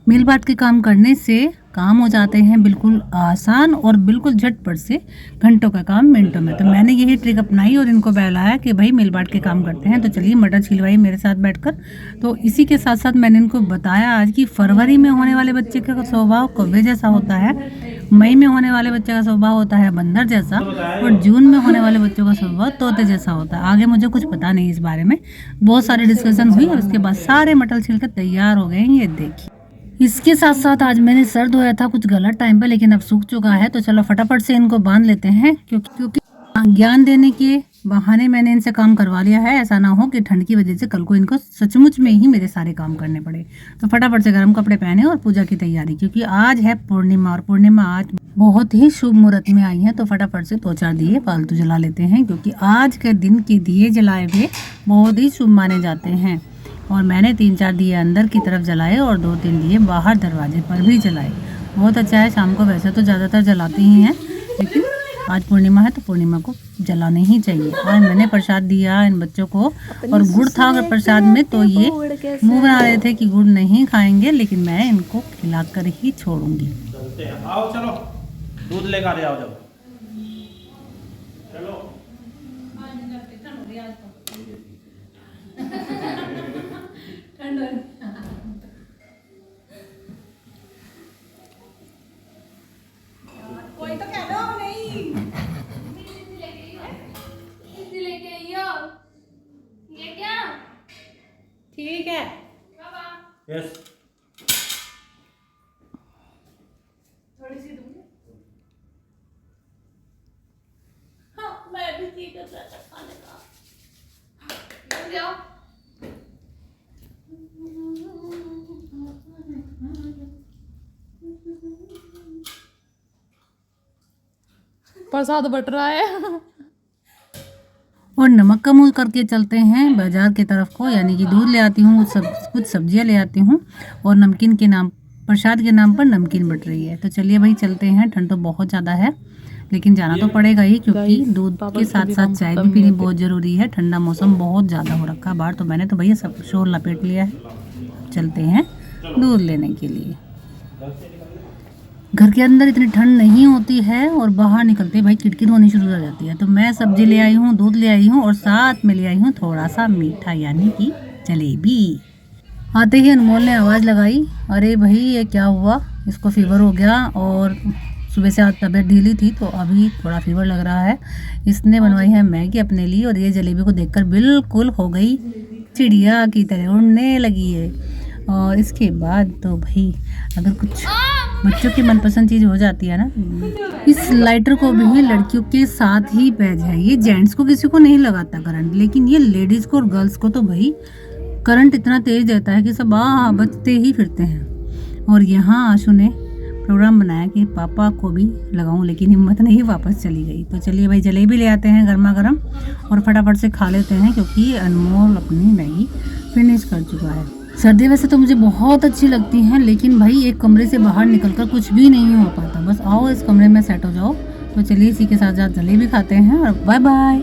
मिल बांट के काम करने से काम हो जाते हैं बिल्कुल आसान और बिल्कुल झटपट से, घंटों का काम मिनटों में। तो मैंने यही ट्रिक अपनाई और इनको बहलाया कि भाई मिल बांट के काम करते हैं। तो चलिए मटर छिलवाई मेरे साथ बैठकर। तो इसी के साथ साथ मैंने इनको बताया आज कि फरवरी में होने वाले बच्चे का स्वभाव कौवे जैसा होता है, मई में होने वाले बच्चे का स्वभाव होता है बंदर जैसा, और जून में होने वाले बच्चों का स्वभाव तोते जैसा होता है। आगे मुझे कुछ पता नहीं इस बारे में। बहुत सारी डिस्कशन हुई और उसके बाद सारे मटर छिलकर तैयार हो गए। ये देखिए, इसके साथ साथ आज मैंने सर धोया था कुछ गलत टाइम पे, लेकिन अब सूख चुका है। तो चलो फटाफट से इनको बांध लेते हैं, क्योंकि ज्ञान देने के बहाने मैंने इनसे काम करवा लिया है। ऐसा ना हो कि ठंड की वजह से कल को इनको सचमुच में ही मेरे सारे काम करने पड़े। तो फटाफट से गर्म कपड़े पहने और पूजा की तैयारी, क्योंकि आज है पूर्णिमा और पूर्णिमा आज बहुत ही शुभ मुहूर्त में आई है। तो फटाफट से 2-4 दिए फालतू जला लेते हैं, क्योंकि आज के दिन के दिए जलाए हुए बहुत ही शुभ माने जाते हैं। और मैंने 3-4 दिए अंदर की तरफ जलाए और 2-3 दिए बाहर दरवाजे पर भी जलाए। बहुत अच्छा है। शाम को वैसे तो ज़्यादातर जलाते ही हैं, लेकिन आज पूर्णिमा है तो पूर्णिमा को जलाने ही चाहिए। आज मैंने प्रसाद दिया इन बच्चों को, और गुड़ था अगर प्रसाद में तो ये मुंह बना रहे थे कि गुड़ नहीं खाएंगे, लेकिन मैं इनको खिलाकर ही छोड़ूंगी। आओ चलो दूध लेकर आओ जाओ। चलो कोई तो कह दो नहीं। लेके आई हो। ये क्या? ठीक है। यस थोड़ी सी दूंगी। हाँ मैं भी ठीक है खाने का। लग जाओ। प्रसाद बट रहा है। और नमक का मुँह करके चलते हैं बाजार की तरफ को, यानी कि दूध ले आती हूँ, कुछ सब्जियाँ ले आती हूँ, और नमकीन के नाम प्रसाद के नाम पर नमकीन बट रही है। तो चलिए भाई चलते हैं। ठंड तो बहुत ज़्यादा है, लेकिन जाना तो पड़ेगा ही, क्योंकि दूध के साथ साथ चाय भी पीनी बहुत ज़रूरी है। ठंडा मौसम बहुत ज़्यादा हो रखा है बाहर। तो मैंने तो भैया सब शोर लपेट लिया है। चलते हैं दूध लेने के लिए। घर के अंदर इतनी ठंड नहीं होती है और बाहर निकलते भाई किटकिट होनी शुरू हो जाती है। तो मैं सब्जी ले आई हूँ, दूध ले आई हूँ, और साथ में ले आई हूँ थोड़ा सा मीठा, यानी कि जलेबी। आते ही अनमोल ने आवाज़ लगाई, अरे भाई ये क्या हुआ, इसको फीवर हो गया, और सुबह से आज तबीयत ढीली थी तो अभी थोड़ा फीवर लग रहा है। इसने बनवाई है मैगी अपने लिए, और ये जलेबी को देखकर बिल्कुल हो गई चिड़िया की तरह, उड़ने लगी है। और इसके बाद तो भाई अगर कुछ बच्चों की मनपसंद चीज़ हो जाती है ना, इस लाइटर को भी लड़कियों के साथ ही बैज है। ये जेंट्स को किसी को नहीं लगाता करंट, लेकिन ये लेडीज़ को और गर्ल्स को तो भाई करंट इतना तेज देता है कि सब बचते ही फिरते हैं। और यहाँ आशु ने प्रोग्राम बनाया कि पापा को भी लगाऊं, लेकिन हिम्मत नहीं, वापस चली गई। तो चलिए भाई जलेबी ले आते हैं गर्मा गर्म और फटाफट से खा लेते हैं, क्योंकि अनमोल अपनी मैगी फिनिश कर चुका है। सर्दी वैसे तो मुझे बहुत अच्छी लगती हैं, लेकिन भाई एक कमरे से बाहर निकलकर कुछ भी नहीं हो पाता। बस आओ इस कमरे में सेट हो जाओ। तो चलिए इसी के साथ जलेबी खाते हैं और बाय बाय।